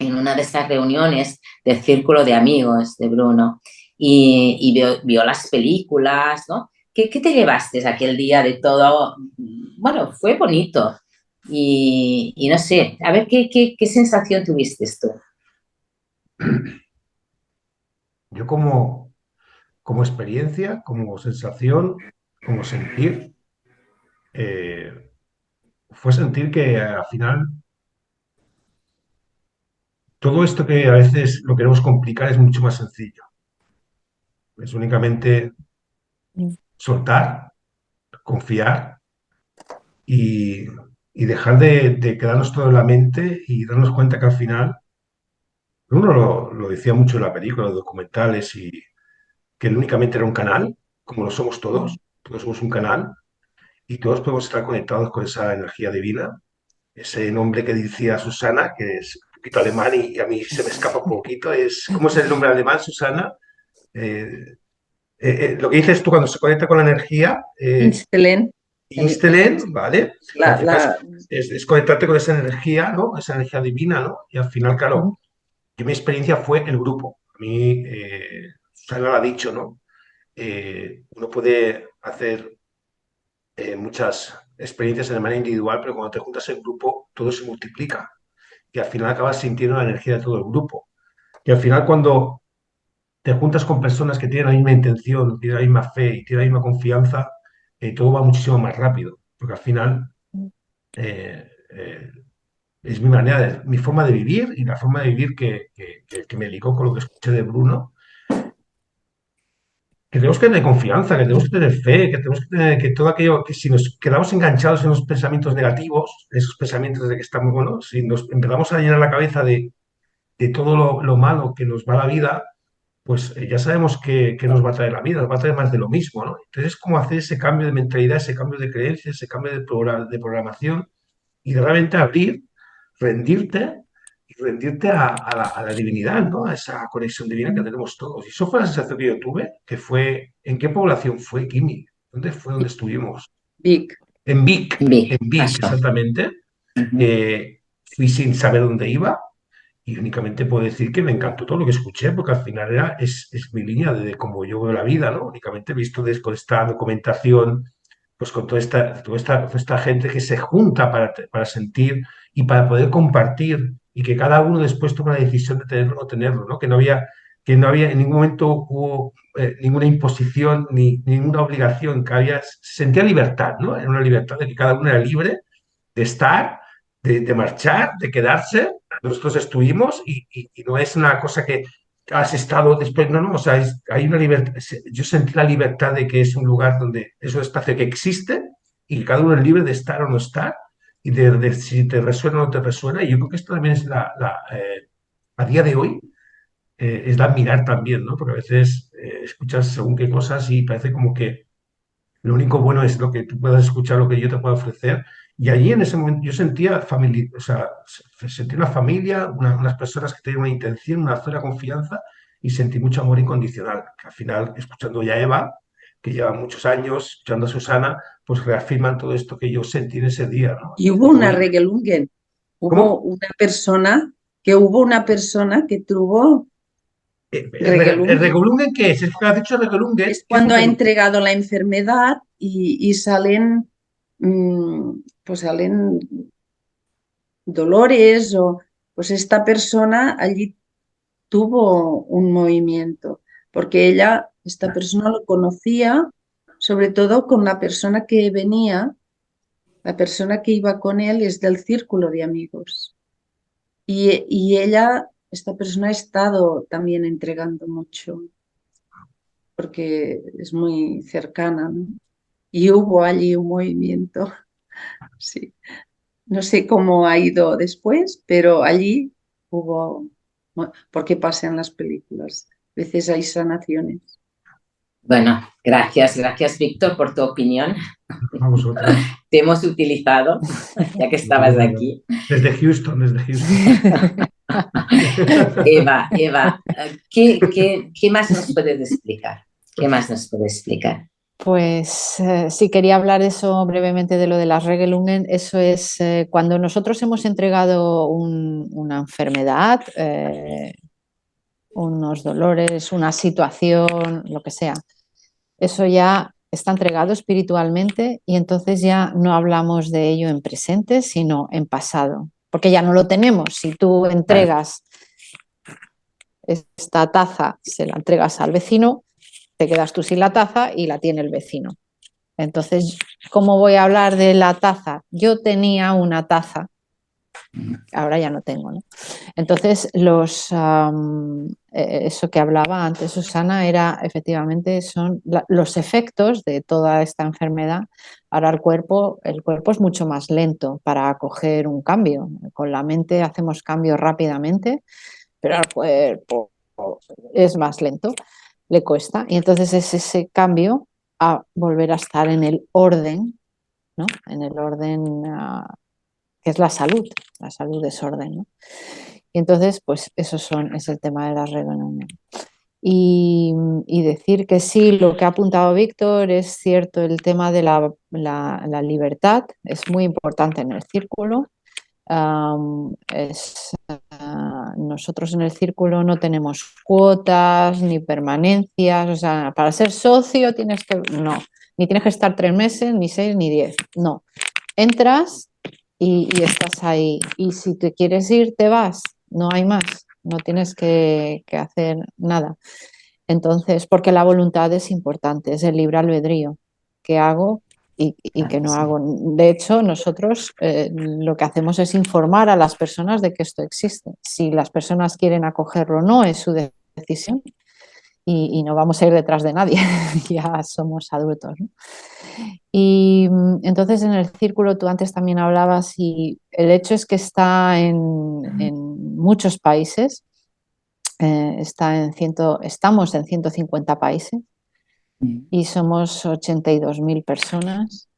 en una de esas reuniones del círculo de amigos de Bruno y vio las películas, ¿no? ¿Qué te llevaste aquel día de todo? Bueno, fue bonito y no sé, a ver, ¿qué sensación tuviste tú? Yo como experiencia, como sensación, como sentir, fue sentir que al final todo esto que a veces lo queremos complicar es mucho más sencillo. Es únicamente soltar, confiar y dejar de quedarnos todo en la mente y darnos cuenta que al final, uno lo decía mucho en la película, los documentales, y que él únicamente era un canal, como lo somos todos somos un canal y todos podemos estar conectados con esa energía divina. Ese nombre que decía Susana, que es un poquito alemán y a mí se me escapa un poquito, ¿cómo es el nombre alemán, Susana? Lo que dices tú cuando se conecta con la energía. Instelen, ¿vale? Es conectarte con esa energía, ¿no? Esa energía divina, ¿no? Y al final, claro, mi experiencia fue el grupo. A mí, Susana lo ha dicho, ¿no? Uno puede hacer muchas experiencias de manera individual, pero cuando te juntas en grupo, todo se multiplica. Y al final acabas sintiendo la energía de todo el grupo. Y al final, cuando te juntas con personas que tienen la misma intención, tienen la misma fe y tienen la misma confianza, todo va muchísimo más rápido. Porque al final es mi manera, mi forma de vivir y la forma de vivir que me ligó con lo que escuché de Bruno, tenemos que tener confianza, que tenemos que tener fe, que tenemos que tener que todo aquello, que si nos quedamos enganchados en los pensamientos negativos, esos pensamientos de que estamos, bueno, si nos empezamos a llenar la cabeza de todo lo malo que nos va la vida, pues ya sabemos que nos va a traer la vida, nos va a traer más de lo mismo, ¿no? Entonces es como hacer ese cambio de mentalidad, ese cambio de creencias, ese cambio de programación y de realmente abrir, rendirte y rendirte a la divinidad, ¿no? A esa conexión divina que tenemos todos. Y eso fue la sensación que yo tuve, que fue, ¿en qué población fue, Kimi? ¿Dónde fue donde estuvimos? Vic. En Vic, Vic, en Vic, eso. exactamente. Fui sin saber dónde iba y únicamente puedo decir que me encantó todo lo que escuché, porque al final es mi línea de cómo yo veo la vida, ¿no? Únicamente he visto con esta documentación, pues con toda esta gente que se junta para sentir y para poder compartir y que cada uno después toma la decisión de tenerlo o no tenerlo, ¿no? Que no había en ningún momento hubo ninguna imposición ni ninguna obligación, sentía libertad, ¿no? Era una libertad de que cada uno era libre de estar, de marchar, de quedarse. Nosotros estuvimos y no es una cosa que has estado después, no, o sea, hay una libertad. Yo sentí la libertad de que es un lugar donde es un espacio que existe y que cada uno es libre de estar o no estar y de si te resuena o no te resuena. Y yo creo que esto también es a día de hoy, es de admirar también, ¿no? Porque a veces escuchas según qué cosas y parece como que lo único bueno es lo que tú puedas escuchar, lo que yo te pueda ofrecer. Y allí en ese momento yo sentía familia, o sea, sentí una familia, unas personas que tenían una intención, una cierta confianza y sentí mucho amor incondicional. Que al final, escuchando ya a Eva, que lleva muchos años, escuchando a Susana, pues reafirman todo esto que yo sentí en ese día, ¿no? Y hubo una Regelungen, ¿Cómo? hubo una persona que tuvo ¿El Regelungen. Regelungen qué es? Es que has dicho Regelungen. Es cuando ha entregado la enfermedad y salen, pues salen dolores o pues esta persona allí tuvo un movimiento, porque esta persona lo conocía, sobre todo con la persona que venía, la persona que iba con él es del círculo de amigos. Y esta persona ha estado también entregando mucho, porque es muy cercana, ¿no? Y hubo allí un movimiento, sí. No sé cómo ha ido después, pero allí hubo, porque pasa en las películas, a veces hay sanaciones. Bueno, gracias Víctor por tu opinión. A vosotros. Te hemos utilizado, ya que estabas aquí. Desde Houston. Eva, ¿qué más nos puedes explicar? Pues sí, quería hablar de eso brevemente, de lo de las Regelungen. Eso es cuando nosotros hemos entregado una enfermedad, unos dolores, una situación, lo que sea. Eso ya está entregado espiritualmente y entonces ya no hablamos de ello en presente, sino en pasado, porque ya no lo tenemos. Si tú entregas esta taza, se la entregas al vecino, te quedas tú sin la taza y la tiene el vecino. Entonces, ¿cómo voy a hablar de la taza? Yo tenía una taza, ahora ya no tengo, ¿no? Entonces, eso que hablaba antes Susana efectivamente son los efectos de toda esta enfermedad. Ahora el cuerpo es mucho más lento para acoger un cambio. Con la mente hacemos cambios rápidamente, pero al cuerpo es más lento, le cuesta. Y entonces es ese cambio a volver a estar en el orden, ¿no? En el orden que es la salud es orden, ¿no? Y entonces, pues es el tema de las Regelungen. Y decir que sí, lo que ha apuntado Víctor es cierto, el tema de la libertad es muy importante en el círculo. Nosotros en el círculo no tenemos cuotas ni permanencias, o sea, para ser socio ni tienes que estar 3 meses, ni 6, ni 10, no. Entras y estás ahí, y si te quieres ir, te vas, no hay más, no tienes que hacer nada. Entonces, porque la voluntad es importante, es el libre albedrío, ¿qué hago y qué no hago? De hecho, nosotros lo que hacemos es informar a las personas de que esto existe. Si las personas quieren acogerlo o no, es su decisión. y no vamos a ir detrás de nadie, ya somos adultos, ¿no? Y entonces en el círculo tú antes también hablabas y el hecho es que está en muchos países, estamos en 150 países y somos 82.000 personas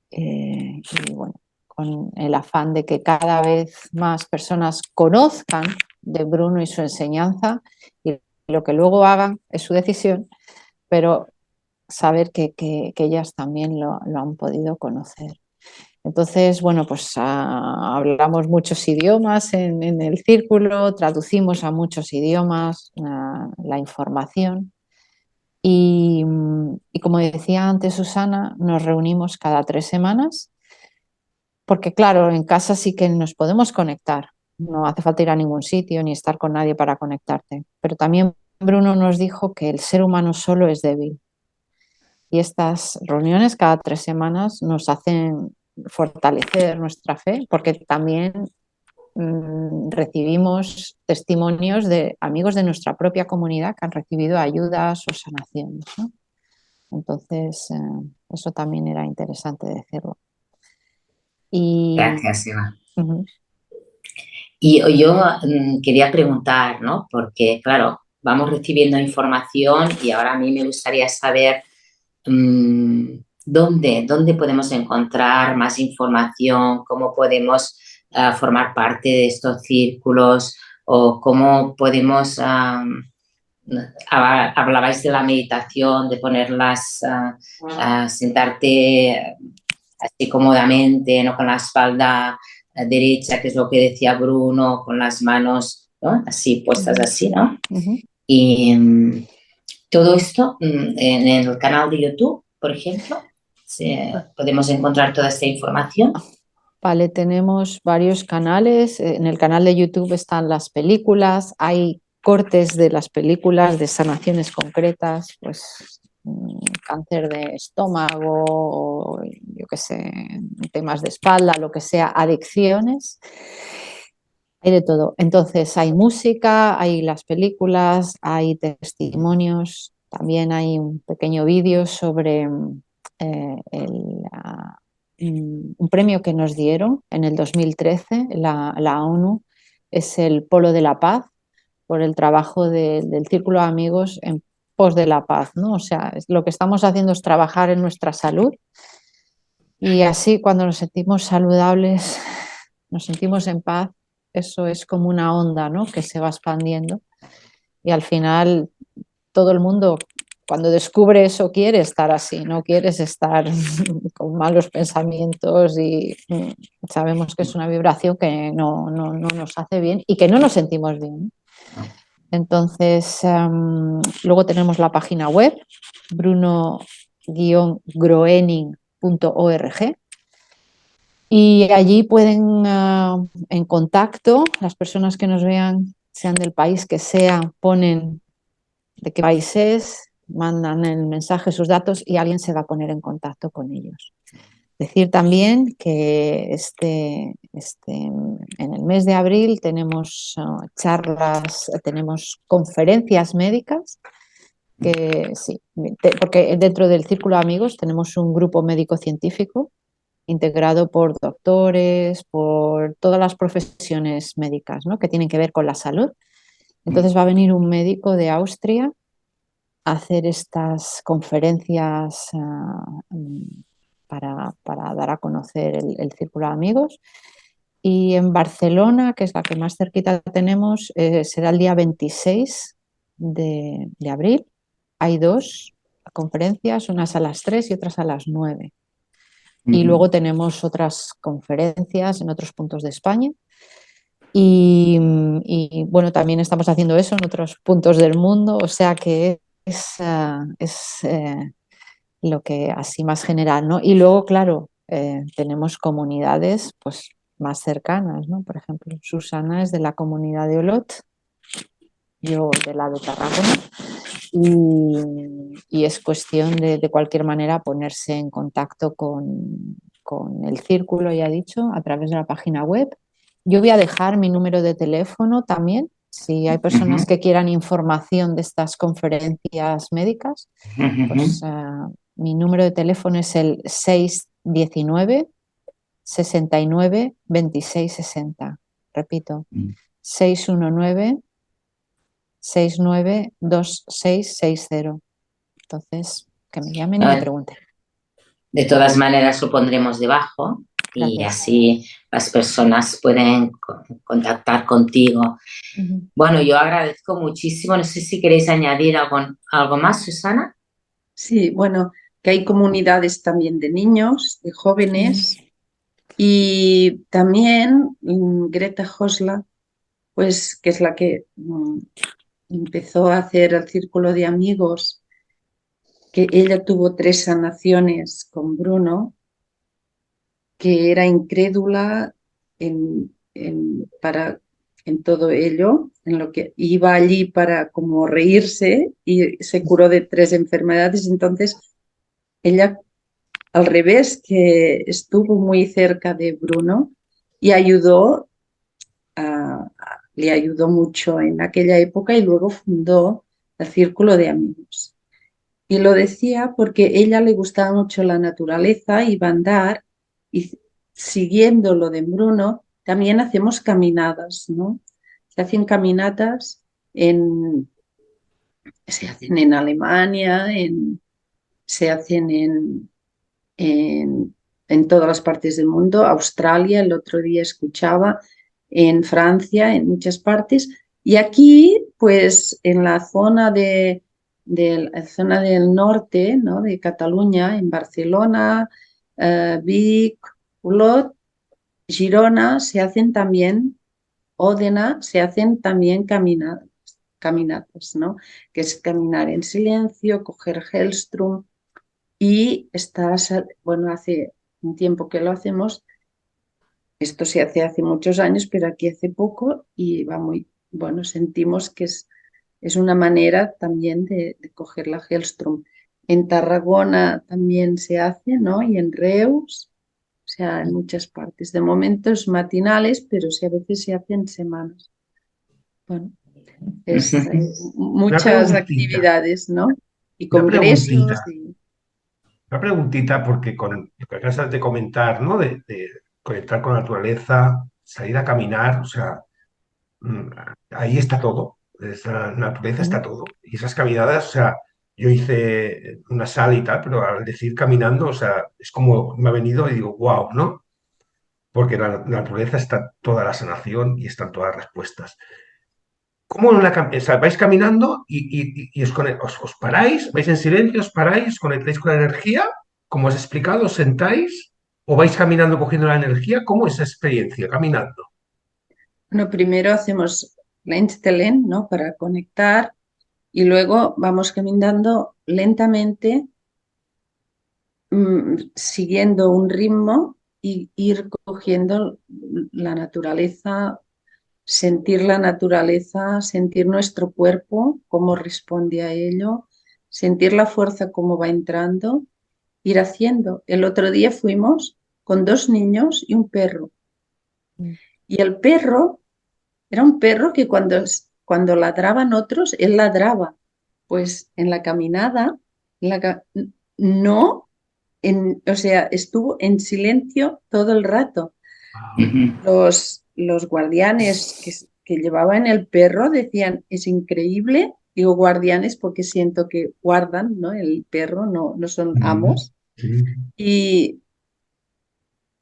y bueno, con el afán de que cada vez más personas conozcan de Bruno y su enseñanza y lo que luego hagan es su decisión, pero saber que ellas también lo han podido conocer. Entonces, bueno, pues hablamos muchos idiomas en el círculo, traducimos a muchos idiomas la información y como decía antes Susana, nos reunimos cada 3 semanas porque claro, en casa sí que nos podemos conectar, no hace falta ir a ningún sitio ni estar con nadie para conectarte, pero también Bruno nos dijo que el ser humano solo es débil. Y estas reuniones cada 3 semanas nos hacen fortalecer nuestra fe, porque también recibimos testimonios de amigos de nuestra propia comunidad que han recibido ayudas o sanaciones, ¿no? Entonces, eso también era interesante decirlo. Y, Gracias, Eva. uh-huh. Y yo quería preguntar, ¿no? Porque, claro, vamos recibiendo información y ahora a mí me gustaría saber dónde podemos encontrar más información, cómo podemos formar parte de estos círculos o cómo podemos... hablabais de la meditación, de ponerlas, sentarte así cómodamente, no con la espalda derecha, que es lo que decía Bruno, con las manos, ¿no? Así puestas así, ¿no? Uh-huh. Y todo esto en el canal de YouTube, por ejemplo, podemos encontrar toda esta información. Vale, tenemos varios canales. En el canal de YouTube están las películas, hay cortes de las películas de sanaciones concretas, pues cáncer de estómago, o, yo qué sé, temas de espalda, lo que sea, adicciones. Hay de todo. Entonces hay música, hay las películas, hay testimonios, también hay un pequeño vídeo sobre un premio que nos dieron en el 2013, la ONU, es el Polo de la Paz, por el trabajo del Círculo de Amigos en pos de la paz, ¿no? O sea, lo que estamos haciendo es trabajar en nuestra salud y así cuando nos sentimos saludables, nos sentimos en paz, eso es como una onda, ¿no? Que se va expandiendo y al final todo el mundo cuando descubre eso quiere estar así, no quieres estar con malos pensamientos y sabemos que es una vibración que no nos hace bien y que no nos sentimos bien. Entonces, luego tenemos la página web, bruno-groening.org y allí pueden, en contacto, las personas que nos vean, sean del país que sea, ponen de qué país es, mandan el mensaje, sus datos y alguien se va a poner en contacto con ellos. Decir también que en el mes de abril tenemos charlas, tenemos conferencias médicas, que sí, porque dentro del Círculo de Amigos tenemos un grupo médico-científico integrado por doctores, por todas las profesiones médicas, ¿no? Que tienen que ver con la salud. Entonces va a venir un médico de Austria hacer estas conferencias para dar a conocer el Círculo de Amigos. Y en Barcelona, que es la que más cerquita tenemos, será el día 26 de abril. Hay 2 conferencias, unas a las 3 y otras a las 9. Y luego tenemos otras conferencias en otros puntos de España. Y bueno, también estamos haciendo eso en otros puntos del mundo, o sea que es lo que así más general, ¿no? Y luego, claro, tenemos comunidades pues más cercanas, ¿no? Por ejemplo, Susana es de la comunidad de Olot, yo de la de Tarragona, y es cuestión de cualquier manera ponerse en contacto con el círculo, ya he dicho, a través de la página web. Yo voy a dejar mi número de teléfono también Si hay personas que quieran información de estas conferencias médicas, pues mi número de teléfono es el 619 69 26 60. Repito, 619 69 26 60. Entonces, que me llamen y me pregunten. De todas maneras lo pondremos debajo. Gracias. Y así las personas pueden contactar contigo. Bueno, yo agradezco muchísimo. No sé si queréis añadir algo más, Susana. Sí, bueno, que hay comunidades también de niños, de jóvenes, y también Greta Hosla, pues que es la que empezó a hacer el círculo de amigos, que ella tuvo 3 sanaciones con Bruno, que era incrédula en todo ello, en lo que iba allí para como reírse, y se curó de 3 enfermedades. Entonces ella, al revés, que estuvo muy cerca de Bruno y le ayudó mucho en aquella época, y luego fundó el Círculo de Amigos. Y lo decía porque a ella le gustaba mucho la naturaleza, iba a andar, y siguiendo lo de Bruno, también hacemos caminadas, ¿no? Se hacen caminatas se hacen en Alemania, se hacen en todas las partes del mundo. Australia, el otro día escuchaba, en Francia, en muchas partes. Y aquí, pues en la zona del norte, ¿no?, de Cataluña, en Barcelona, Vic, Olot, Girona, se hacen también, Òdena, se hacen también caminatas, ¿no?, que es caminar en silencio, coger Hellstrom. Y bueno, hace un tiempo que lo hacemos. Esto se hace muchos años, pero aquí hace poco, y va muy bueno. Sentimos que es una manera también de coger la Hellstrom. En Tarragona también se hace, ¿no? Y en Reus, o sea, en muchas partes. De momentos matinales, pero sí, a veces se hacen semanas. Bueno, muchas actividades, ¿no? Y congresos. Una preguntita, porque con lo que acabas de comentar, ¿no?, de conectar con la naturaleza, salir a caminar, o sea, ahí está todo. La naturaleza está todo. Y esas caminadas, o sea, yo hice una sala y tal, pero al decir caminando, o sea, es como me ha venido y digo, wow, ¿no? Porque la naturaleza está toda la sanación y están todas las respuestas. ¿Cómo o sea, vais caminando y os paráis, vais en silencio, os paráis, os conectáis con la energía, como os he explicado, os sentáis o vais caminando cogiendo la energía? ¿Cómo es esa experiencia caminando? Bueno, primero hacemos la instelen, ¿no?, para conectar, y luego vamos caminando lentamente, siguiendo un ritmo, y ir cogiendo la naturaleza, sentir la naturaleza, sentir nuestro cuerpo, cómo responde a ello, sentir la fuerza, cómo va entrando, ir haciendo. El otro día fuimos con 2 niños y un perro. Y el perro era un perro que cuando ladraban otros, él ladraba. Pues en la caminada, no, o sea, estuvo en silencio todo el rato. Los guardianes que llevaban el perro decían, es increíble. Digo guardianes porque siento que guardan, ¿no?, el perro, no son amos. Y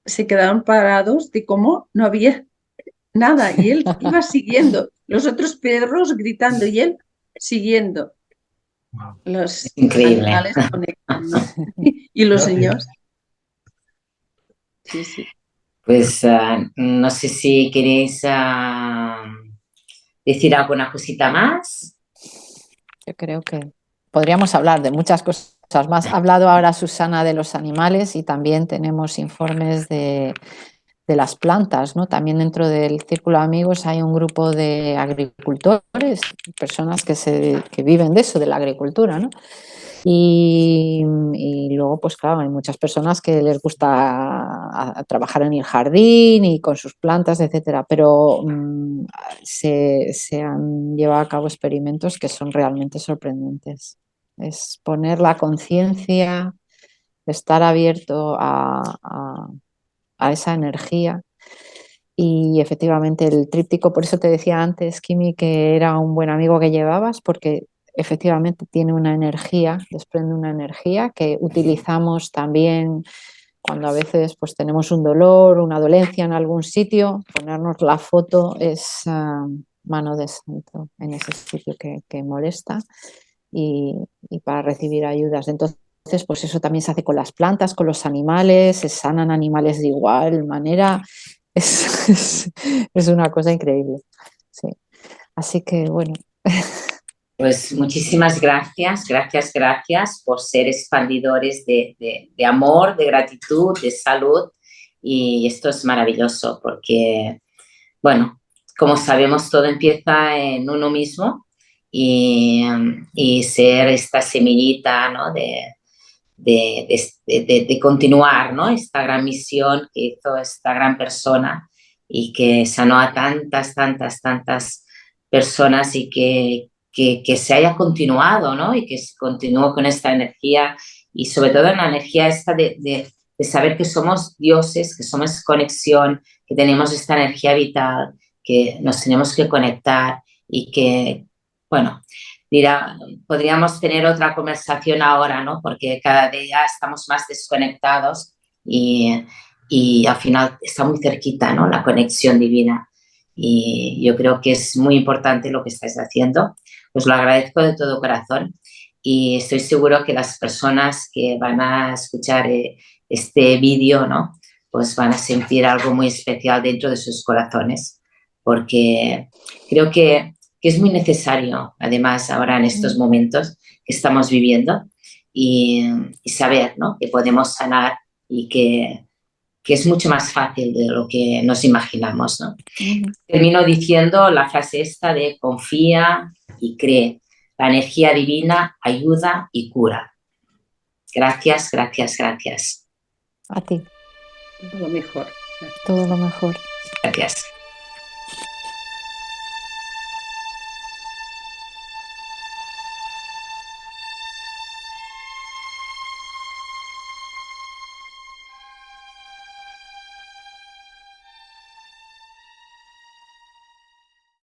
se quedaron parados de cómo no había nada, y él iba siguiendo, los otros perros gritando y él siguiendo. Los animales conectan, ¿no? Y los niños. Sí, sí. Pues no sé si queréis decir alguna cosita más. Yo creo que podríamos hablar de muchas cosas más. Ha hablado ahora Susana de los animales, y también tenemos informes de las plantas, ¿no? También dentro del círculo de amigos hay un grupo de agricultores, personas que viven de eso, de la agricultura, ¿no? Y luego, pues claro, hay muchas personas que les gusta trabajar en el jardín y con sus plantas, etcétera, pero se han llevado a cabo experimentos que son realmente sorprendentes. Es poner la conciencia, estar abierto a esa energía. Y efectivamente el tríptico, por eso te decía antes, Kimi, que era un buen amigo que llevabas, porque efectivamente tiene una energía, desprende una energía que utilizamos también cuando a veces pues tenemos un dolor, una dolencia en algún sitio, ponernos la foto es mano de santo en ese sitio que molesta y para recibir ayudas. Entonces, pues eso también se hace con las plantas, con los animales, se sanan animales de igual manera. Es una cosa increíble. Sí. Así que bueno. Pues muchísimas gracias, gracias por ser expandidores de amor, de gratitud, de salud. Y esto es maravilloso porque, bueno, como sabemos, todo empieza en uno mismo y ser esta semillita, ¿no? de continuar, ¿no? Esta gran misión que hizo esta gran persona y que sanó a tantas personas y que se haya continuado, ¿no? Y que se continuó con esta energía y sobre todo en la energía esta de saber que somos dioses, que somos conexión, que tenemos esta energía vital, que nos tenemos que conectar y que, bueno, podríamos tener otra conversación ahora, ¿no? Porque cada día estamos más desconectados y al final está muy cerquita, ¿no? La conexión divina. Y yo creo que es muy importante lo que estáis haciendo. Os lo agradezco de todo corazón y estoy seguro que las personas que van a escuchar este vídeo, ¿no? Pues van a sentir algo muy especial dentro de sus corazones, porque creo que es muy necesario, además, ahora en estos momentos que estamos viviendo y saber, ¿no? Que podemos sanar y que es mucho más fácil de lo que nos imaginamos, ¿no? Termino diciendo la frase esta de confía y cree. La energía divina ayuda y cura. Gracias. A ti. Todo lo mejor. Todo lo mejor. Gracias.